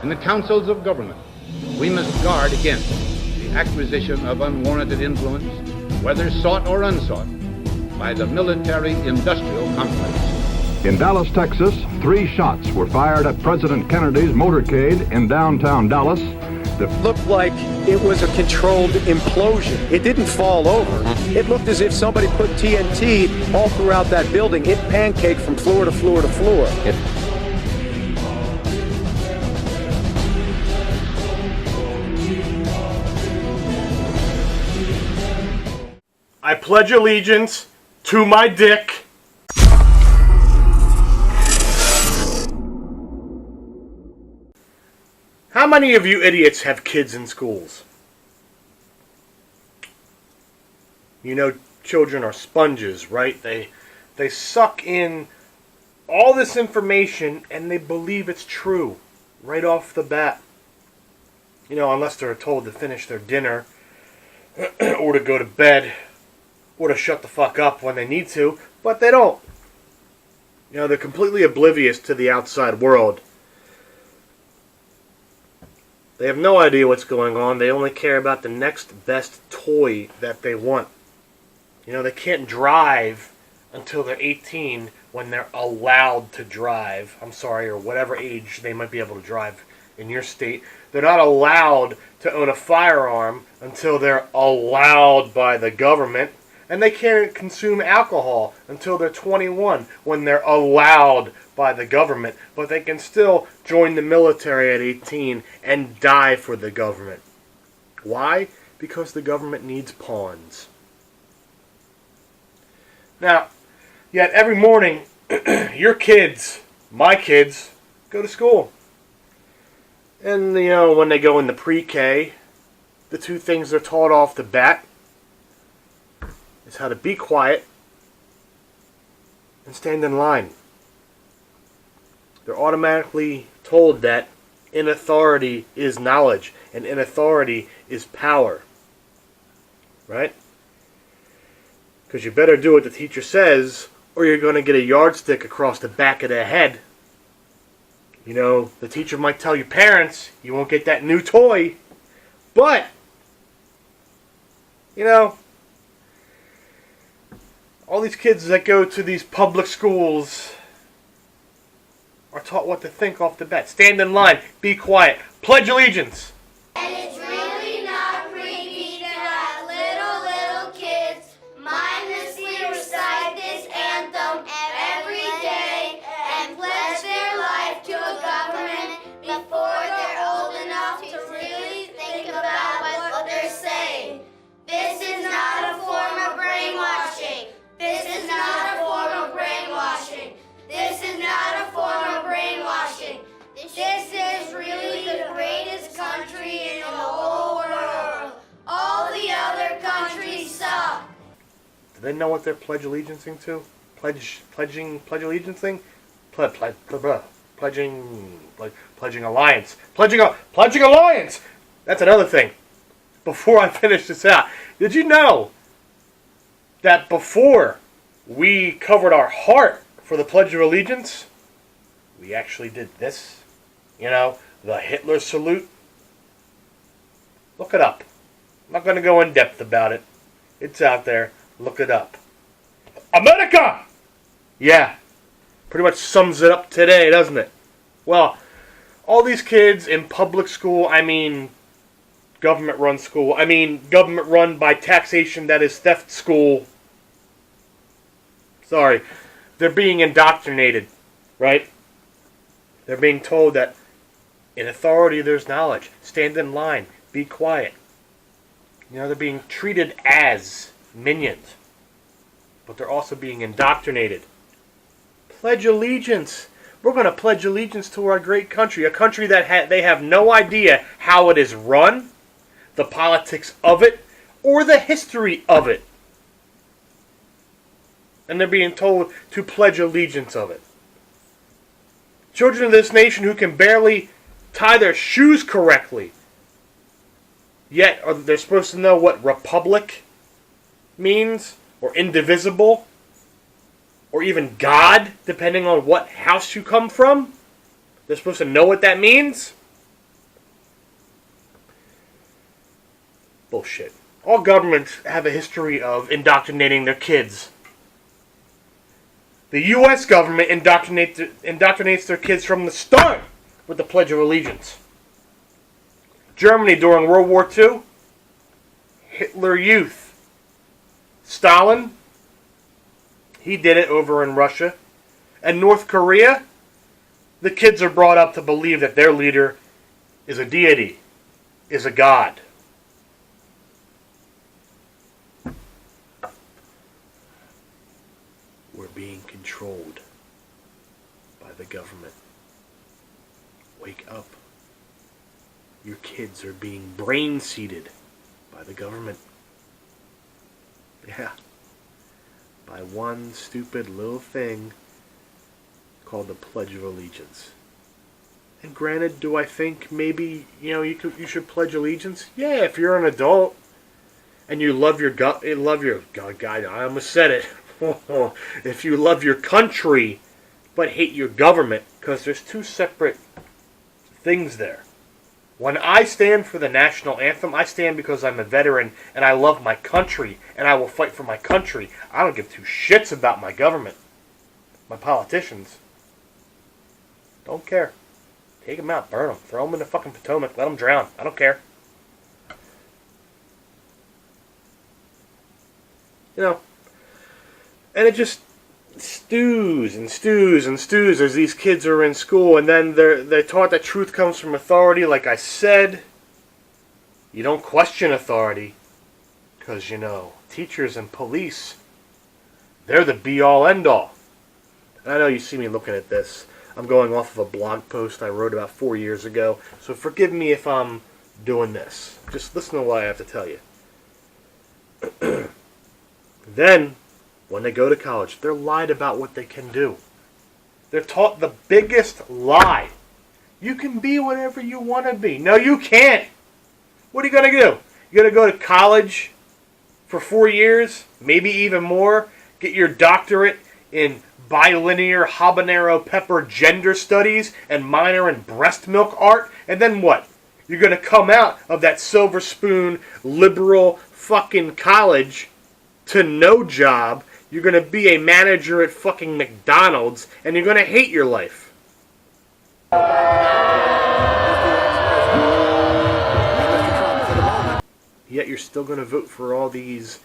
In the councils of government, we must guard against the acquisition of unwarranted influence, whether sought or unsought, by the military-industrial complex. In Dallas, Texas, 3 shots were fired at President Kennedy's motorcade in downtown Dallas. It looked like it was a controlled implosion. It didn't fall over. It looked as if somebody put TNT all throughout that building. It pancaked from floor to floor to floor. I pledge allegiance to my dick. How many of you idiots have kids in schools? You know, children are sponges, right? They suck in all this information and they believe it's true right off the bat. You know, unless they're told to finish their dinner or to go to bed or to shut the fuck up when they need to, but they don't. You know, they're completely oblivious to the outside world. They have no idea what's going on. They only care about the next best toy that they want. You know, they can't drive until they're 18 when they're allowed to drive. I'm sorry, or whatever age they might be able to drive in your state. They're not allowed to own a firearm until they're allowed by the government. And they can't consume alcohol until they're 21 when they're allowed by the government. But they can still join the military at 18 and die for the government. Why? Because the government needs pawns. Now, yet every morning, your kids, my kids, go to school. And, you know, when they go into pre-K, the 2 things they're taught off the bat is how to be quiet and stand in line. They're automatically told that in authority is knowledge and in authority is power. Right? Because you better do what the teacher says or you're going to get a yardstick across the back of the head. You know, the teacher might tell your parents you won't get that new toy, but, you know, all these kids that go to these public schools are taught what to think off the bat. Stand in line, be quiet, pledge allegiance. And it's really not creepy to have little kids mindlessly recite this anthem every day and pledge their life to a government before they're old enough to really think about what they're saying. This is not a form of brainwashing. This is not a form of brainwashing. This is not a form of brainwashing. This is really the greatest country in the whole world. All the other countries suck. Do they know what they're pledge allegiancing to? Pledging allegiancing? Pledging alliance. Pledging alliance! That's another thing. Before I finish this out, did you know that before we covered our heart for the Pledge of Allegiance, we actually did this? You know, the Hitler salute. Look it up. I'm not going to go in depth about it. It's out there. Look it up. America! Yeah. Pretty much sums it up today, doesn't it? Well, all these kids in public school, I mean government-run school, I mean government-run by taxation that is theft school. Sorry. They're being indoctrinated, right? They're being told that in authority there's knowledge. Stand in line. Be quiet. You know, they're being treated as minions. But they're also being indoctrinated. Pledge allegiance. We're going to pledge allegiance to our great country. A country that they have no idea how it is run, the politics of it, or the history of it. And they're being told to pledge allegiance of it. Children of this nation who can barely tie their shoes correctly. Yet they're supposed to know what republic means, or indivisible, or even God, depending on what house you come from. They're supposed to know what that means. Bullshit. All governments have a history of indoctrinating their kids. The U.S. government indoctrinates their kids from the start with the Pledge of Allegiance. Germany during World War II, Hitler Youth. Stalin, he did it over in Russia. And North Korea, the kids are brought up to believe that their leader is a deity, is a god. We're being controlled by the government. Wake up. Your kids are being brain-seeded by the government. Yeah. By one stupid little thing called the Pledge of Allegiance. And granted, do I think maybe, you should pledge allegiance? Yeah, if you're an adult and you love your God, I almost said it. If you love your country but hate your government, because there's two separate things there. When I stand for the national anthem, I stand because I'm a veteran and I love my country and I will fight for my country. I don't give two shits about my government. My politicians. Don't care. Take them out, burn them, throw them in the fucking Potomac, let them drown. I don't care. And it just stews and stews and stews as these kids are in school, and then they're taught that truth comes from authority. Like I said, you don't question authority, because, teachers and police, they're the be-all, end-all. And I know you see me looking at this. I'm going off of a blog post I wrote about 4 years ago, so forgive me if I'm doing this. Just listen to what I have to tell you. Then, when they go to college, they're lied about what they can do. They're taught the biggest lie. You can be whatever you want to be. No, you can't. What are you going to do? You're going to go to college for 4 years, maybe even more, get your doctorate in bilinear habanero pepper gender studies and minor in breast milk art, and then what? You're going to come out of that silver spoon liberal fucking college to no job. You're going to be a manager at fucking McDonald's, and you're going to hate your life. Yet you're still going to vote for all these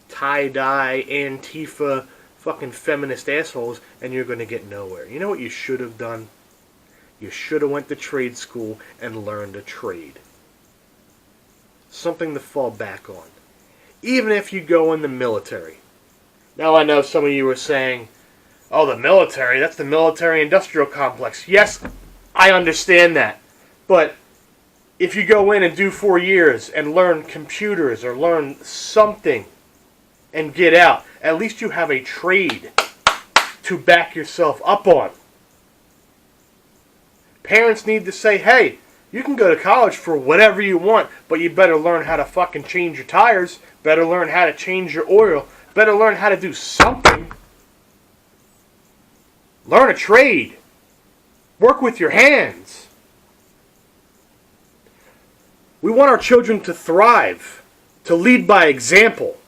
tie-dye, Antifa, fucking feminist assholes, and you're going to get nowhere. You know what you should have done? You should have went to trade school and learned a trade. Something to fall back on. Even if you go in the military. Now I know some of you are saying, oh, the military, that's the military-industrial complex. Yes, I understand that. But if you go in and do 4 years and learn computers or learn something and get out, at least you have a trade to back yourself up on. Parents need to say, hey, you can go to college for whatever you want, but you better learn how to fucking change your tires, better learn how to change your oil, better learn how to do something. Learn a trade. Work with your hands. We want our children to thrive, to lead by example.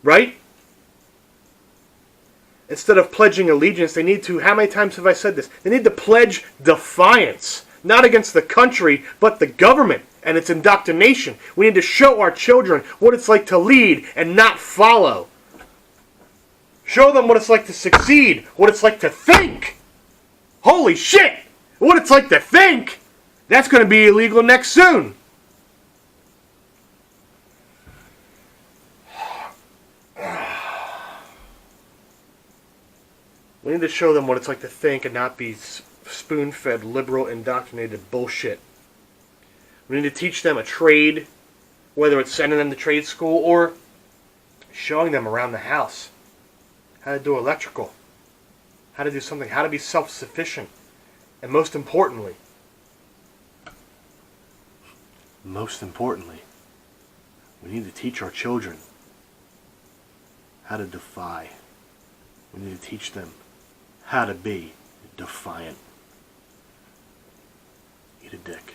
Right? Instead of pledging allegiance, they need to, how many times have I said this? They need to pledge defiance. Not against the country, but the government and its indoctrination. We need to show our children what it's like to lead and not follow. Show them what it's like to succeed, what it's like to think. Holy shit! What it's like to think! That's going to be illegal next soon. We need to show them what it's like to think and not be spoon-fed, liberal, indoctrinated bullshit. We need to teach them a trade, whether it's sending them to trade school or showing them around the house how to do electrical, how to do something, how to be self-sufficient, and most importantly, we need to teach our children how to defy. We need to teach them how to be defiant. Eat a dick.